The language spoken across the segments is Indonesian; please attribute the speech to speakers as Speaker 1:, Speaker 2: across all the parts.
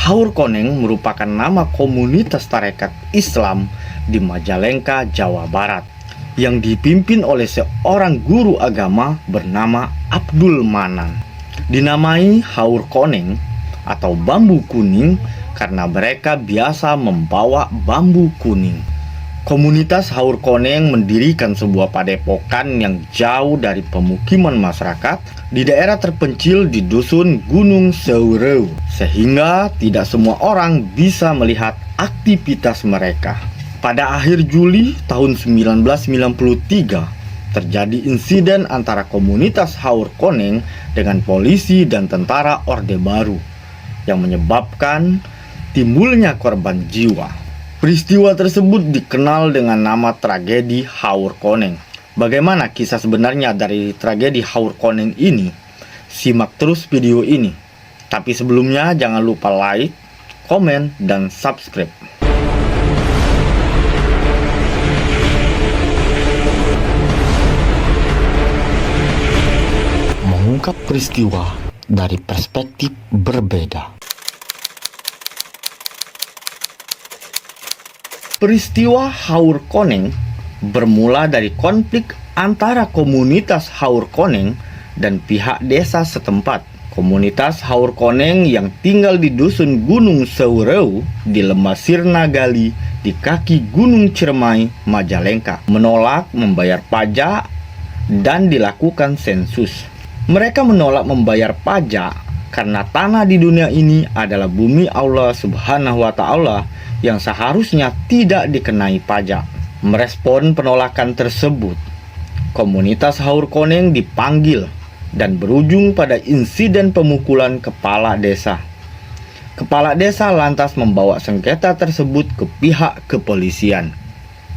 Speaker 1: Haur Koneng merupakan nama komunitas tarekat Islam di Majalengka, Jawa Barat, yang dipimpin oleh seorang guru agama bernama Abdul Manan. Dinamai Haur Koneng atau bambu kuning karena mereka biasa membawa bambu kuning. Komunitas Haur Koneng mendirikan sebuah padepokan yang jauh dari pemukiman masyarakat di daerah terpencil di dusun Gunung Seureu, sehingga tidak semua orang bisa melihat aktivitas mereka. Pada akhir Juli tahun 1993, terjadi insiden antara komunitas Haur Koneng dengan polisi dan tentara Orde Baru yang menyebabkan timbulnya korban jiwa. Peristiwa tersebut dikenal dengan nama tragedi Haur Koneng. Bagaimana kisah sebenarnya dari tragedi Haur Koneng ini? Simak terus video ini. Tapi sebelumnya jangan lupa like, komen, dan subscribe. Mengungkap peristiwa dari perspektif berbeda. Peristiwa Haur Koneng bermula dari konflik antara komunitas Haur Koneng dan pihak desa setempat. Komunitas Haur Koneng yang tinggal di dusun Gunung Seureu di Lembah Sirnagali di kaki Gunung Ciremai, Majalengka, menolak membayar pajak dan dilakukan sensus. Mereka menolak membayar pajak karena tanah di dunia ini adalah bumi Allah Subhanahu wa Ta'ala yang seharusnya tidak dikenai pajak. Merespon penolakan tersebut, komunitas Haur Koneng dipanggil dan berujung pada insiden pemukulan kepala desa. Kepala desa lantas membawa sengketa tersebut ke pihak kepolisian.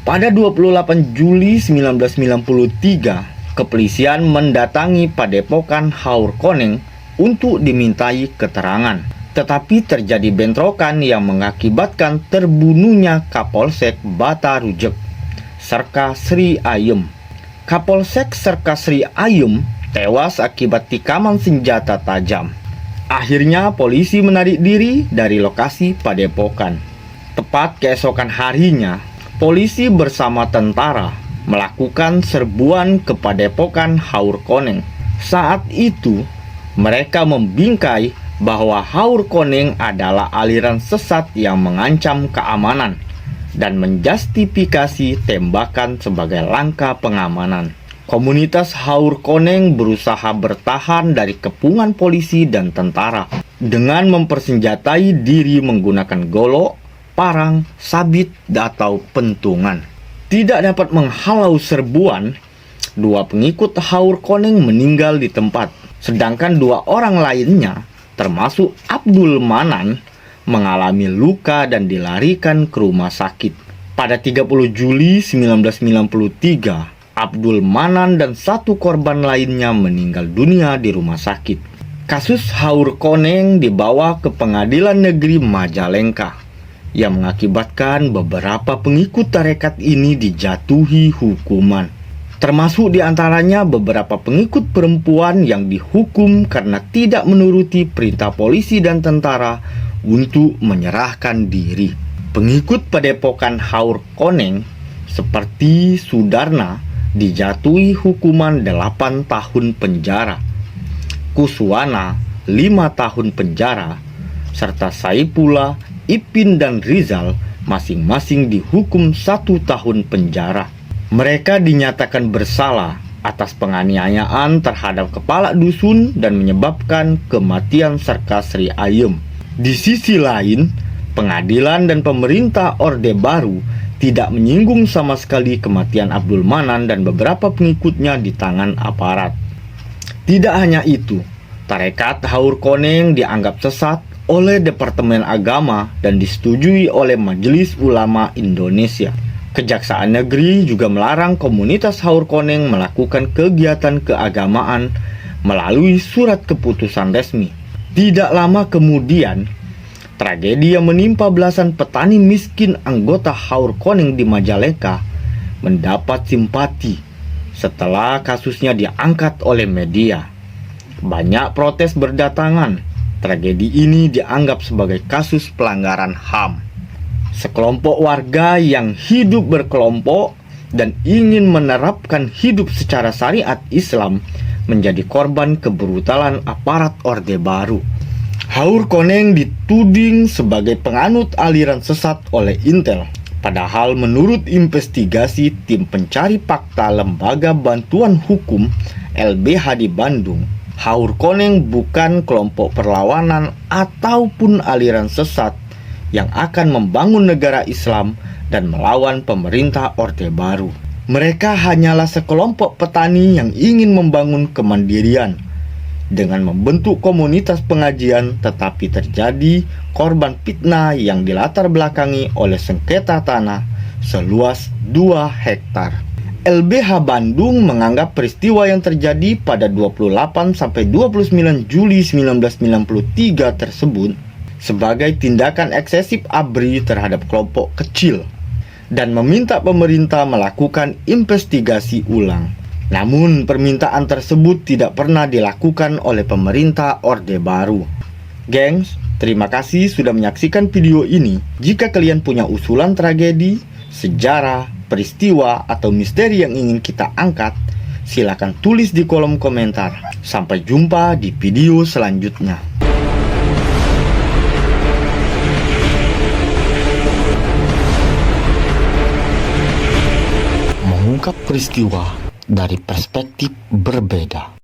Speaker 1: Pada 28 Juli 1993, kepolisian mendatangi padepokan Haur Koneng untuk dimintai keterangan. Tetapi terjadi bentrokan yang mengakibatkan terbunuhnya Kapolsek Bata Rujek, Serka Sri Ayem. Kapolsek Serka Sri Ayem tewas akibat tikaman senjata tajam. Akhirnya polisi menarik diri dari lokasi padepokan. Tepat keesokan harinya, polisi bersama tentara melakukan serbuan ke padepokan Haur Koneng. Saat itu, mereka membingkai bahwa Haur Koneng adalah aliran sesat yang mengancam keamanan dan menjustifikasi tembakan sebagai langkah pengamanan. Komunitas Haur Koneng berusaha bertahan dari kepungan polisi dan tentara dengan mempersenjatai diri menggunakan golok, parang, sabit, atau pentungan. Tidak dapat menghalau serbuan, dua pengikut Haur Koneng meninggal di tempat, sedangkan dua orang lainnya termasuk Abdul Manan mengalami luka dan dilarikan ke rumah sakit. Pada 30 Juli 1993, Abdul Manan dan satu korban lainnya meninggal dunia di rumah sakit. Kasus Haur Koneng dibawa ke Pengadilan Negeri Majalengka yang mengakibatkan beberapa pengikut tarekat ini dijatuhi hukuman. Termasuk diantaranya beberapa pengikut perempuan yang dihukum karena tidak menuruti perintah polisi dan tentara untuk menyerahkan diri. Pengikut padepokan Haur Koneng seperti Sudarna dijatuhi hukuman 8 tahun penjara, Kuswana 5 tahun penjara, serta Saipullah, Ipin, dan Rizal masing-masing dihukum 1 tahun penjara. Mereka dinyatakan bersalah atas penganiayaan terhadap kepala dusun dan menyebabkan kematian Serka Sri Ayem. Di sisi lain, pengadilan dan pemerintah Orde Baru tidak menyinggung sama sekali kematian Abdul Manan dan beberapa pengikutnya di tangan aparat. Tidak hanya itu, tarekat Haur Koneng dianggap sesat oleh Departemen Agama dan disetujui oleh Majelis Ulama Indonesia. Kejaksaan Negeri juga melarang komunitas Haur Koneng melakukan kegiatan keagamaan melalui surat keputusan resmi. Tidak lama kemudian, tragedi yang menimpa belasan petani miskin anggota Haur Koneng di Majalengka mendapat simpati setelah kasusnya diangkat oleh media. Banyak protes berdatangan, Tragedi ini dianggap sebagai kasus pelanggaran HAM. Sekelompok warga yang hidup berkelompok dan ingin menerapkan hidup secara syariat Islam menjadi korban kebrutalan aparat Orde Baru. Haur Koneng dituding sebagai penganut aliran sesat oleh Intel. Padahal menurut investigasi tim pencari fakta Lembaga Bantuan Hukum LBH di Bandung, Haur Koneng bukan kelompok perlawanan ataupun aliran sesat yang akan membangun negara Islam dan melawan pemerintah Orde Baru. Mereka hanyalah sekelompok petani yang ingin membangun kemandirian dengan membentuk komunitas pengajian, tetapi terjadi korban fitnah yang dilatar belakangi oleh sengketa tanah seluas 2 hektar. LBH Bandung menganggap peristiwa yang terjadi pada 28 sampai 29 Juli 1993 tersebut sebagai tindakan eksesif ABRI terhadap kelompok kecil dan meminta pemerintah melakukan investigasi ulang. Namun permintaan tersebut tidak pernah dilakukan oleh pemerintah Orde Baru. Gengs, terima kasih sudah menyaksikan video ini. Jika kalian punya usulan tragedi, sejarah, peristiwa, atau misteri yang ingin kita angkat, silakan tulis di kolom komentar. Sampai jumpa di video selanjutnya. Mengungkap peristiwa dari perspektif berbeda.